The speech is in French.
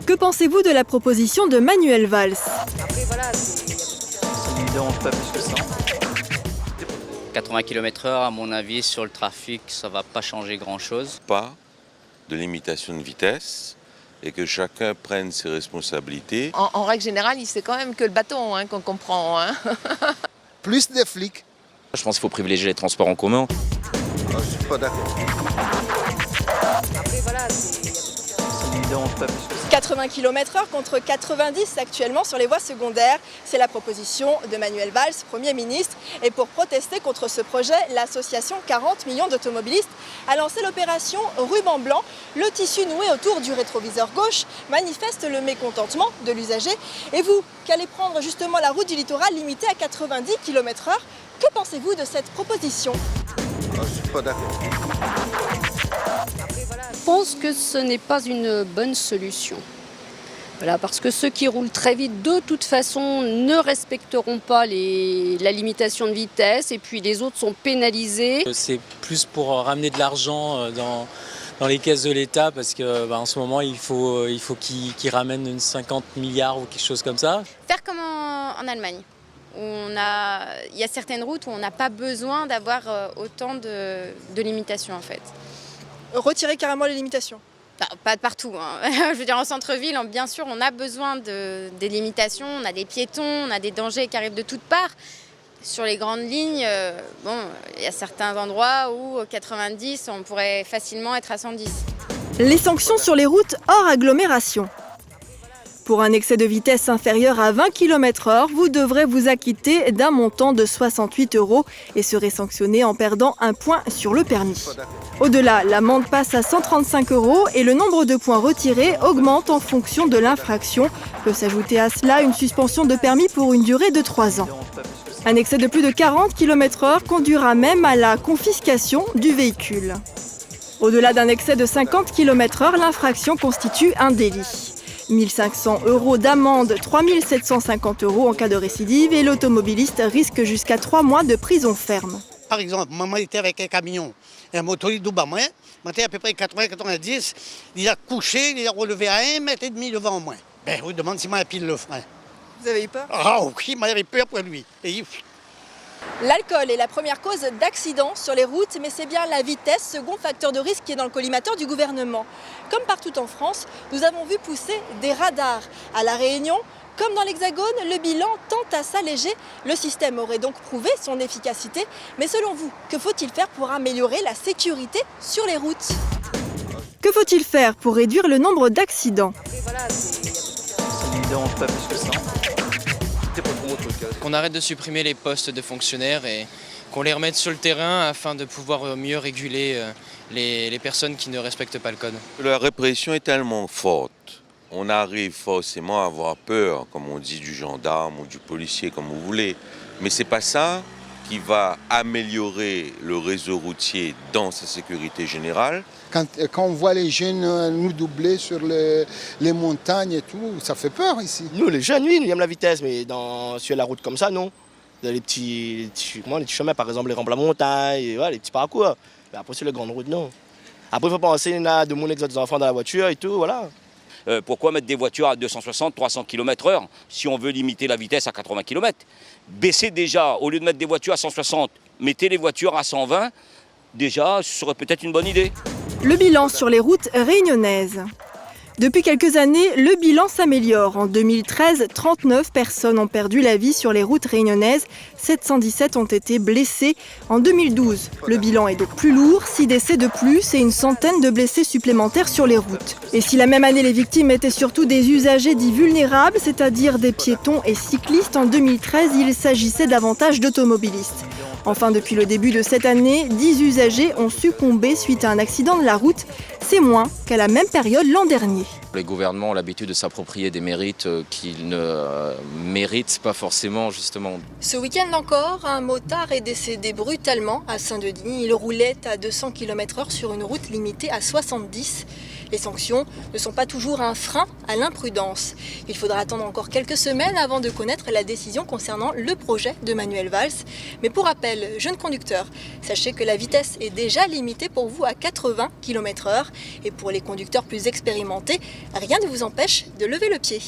Que pensez-vous de la proposition de Manuel Valls? Après, voilà, Ça ne me dérange pas plus que ça. 80 km/h, à mon avis, sur le trafic, ça ne va pas changer grand-chose. Pas de limitation de vitesse et que chacun prenne ses responsabilités. en règle générale, c'est quand même que le bâton qu'on comprend. Plus de flics. Je pense qu'il faut privilégier les transports en commun. Je ne suis pas d'accord. Après, voilà, Ça ne me dérange pas plus que ça. 80 km/h contre 90 actuellement sur les voies secondaires. C'est la proposition de Manuel Valls, Premier ministre. Et pour protester contre ce projet, l'association 40 millions d'automobilistes a lancé l'opération Ruban Blanc. Le tissu noué autour du rétroviseur gauche manifeste le mécontentement de l'usager. Et vous, qui allez prendre justement la route du littoral limitée à 90 km/h, que pensez-vous de cette proposition? Je ne suis pas d'accord. Je pense que ce n'est pas une bonne solution. Voilà, parce que ceux qui roulent très vite, de toute façon, ne respecteront pas la limitation de vitesse et puis les autres sont pénalisés. C'est plus pour ramener de l'argent dans les caisses de l'État parce que en ce moment, il faut qu'ils ramènent une 50 milliards ou quelque chose comme ça. Faire comme en Allemagne. Il y a certaines routes où on n'a pas besoin d'avoir autant de limitations en fait. Retirer carrément les limitations. Pas de partout. Je veux dire, en centre-ville, bien sûr, on a besoin des limitations, on a des piétons, on a des dangers qui arrivent de toutes parts. Sur les grandes lignes, il y a certains endroits où 90, on pourrait facilement être à 110. Les sanctions sur les routes hors agglomération. Pour un excès de vitesse inférieur à 20 km/h, vous devrez vous acquitter d'un montant de 68 € et serez sanctionné en perdant un point sur le permis. Au-delà, l'amende passe à 135 € et le nombre de points retirés augmente en fonction de l'infraction. Peut s'ajouter à cela une suspension de permis pour une durée de 3 ans. Un excès de plus de 40 km/h conduira même à la confiscation du véhicule. Au-delà d'un excès de 50 km/h, l'infraction constitue un délit. 1 500 € d'amende, 3 750 € en cas de récidive et l'automobiliste risque jusqu'à 3 mois de prison ferme. Par exemple, maman était avec un camion, un motoriste du bas moi, montait à peu près 80-90, il a couché, il a relevé à 1,5 m devant moi. Ben, je demande s'il m'a pile le frein. Vous avez eu peur? Ah oui, j'avais peur pour lui. L'alcool est la première cause d'accidents sur les routes, mais c'est bien la vitesse, second facteur de risque qui est dans le collimateur du gouvernement. Comme partout en France, nous avons vu pousser des radars. À La Réunion, comme dans l'Hexagone, le bilan tend à s'alléger. Le système aurait donc prouvé son efficacité. Mais selon vous, que faut-il faire pour améliorer la sécurité sur les routes? Que faut-il faire pour réduire le nombre d'accidents? Ça ne me dérange pas plus que ça. Qu'on arrête de supprimer les postes de fonctionnaires et qu'on les remette sur le terrain afin de pouvoir mieux réguler les personnes qui ne respectent pas le code. La répression est tellement forte. On arrive forcément à avoir peur, comme on dit, du gendarme ou du policier, comme vous voulez. Mais c'est pas ça qui va améliorer le réseau routier dans sa sécurité générale. Quand on voit les jeunes nous doubler sur les montagnes et tout, ça fait peur ici. Nous, les jeunes, oui, nous aimons la vitesse, mais sur la route comme ça, non. Dans les petits chemins, par exemple, les rampes à la montagne, les petits parcours. Mais après, sur les grandes routes, non. Après, il faut penser à de mon des enfants dans la voiture et tout, voilà. Pourquoi mettre des voitures à 260, 300 km/h si on veut limiter la vitesse à 80 km? Baissez déjà, au lieu de mettre des voitures à 160, mettez les voitures à 120. Déjà, ce serait peut-être une bonne idée. Le bilan sur les routes réunionnaises. Depuis quelques années, le bilan s'améliore. En 2013, 39 personnes ont perdu la vie sur les routes réunionnaises, 717 ont été blessés. En 2012, le bilan est donc plus lourd, 6 décès de plus et une centaine de blessés supplémentaires sur les routes. Et si la même année les victimes étaient surtout des usagers dits vulnérables, c'est-à-dire des piétons et cyclistes, en 2013, il s'agissait davantage d'automobilistes. Enfin, depuis le début de cette année, 10 usagers ont succombé suite à un accident de la route. C'est moins qu'à la même période l'an dernier. Les gouvernements ont l'habitude de s'approprier des mérites qu'ils ne méritent pas forcément, justement. Ce week-end encore, un motard est décédé brutalement à Saint-Denis. Il roulait à 200 km/h sur une route limitée à 70. Les sanctions ne sont pas toujours un frein à l'imprudence. Il faudra attendre encore quelques semaines avant de connaître la décision concernant le projet de Manuel Valls. Mais pour rappel, jeunes conducteurs, sachez que la vitesse est déjà limitée pour vous à 80 km/h. Et pour les conducteurs plus expérimentés, rien ne vous empêche de lever le pied.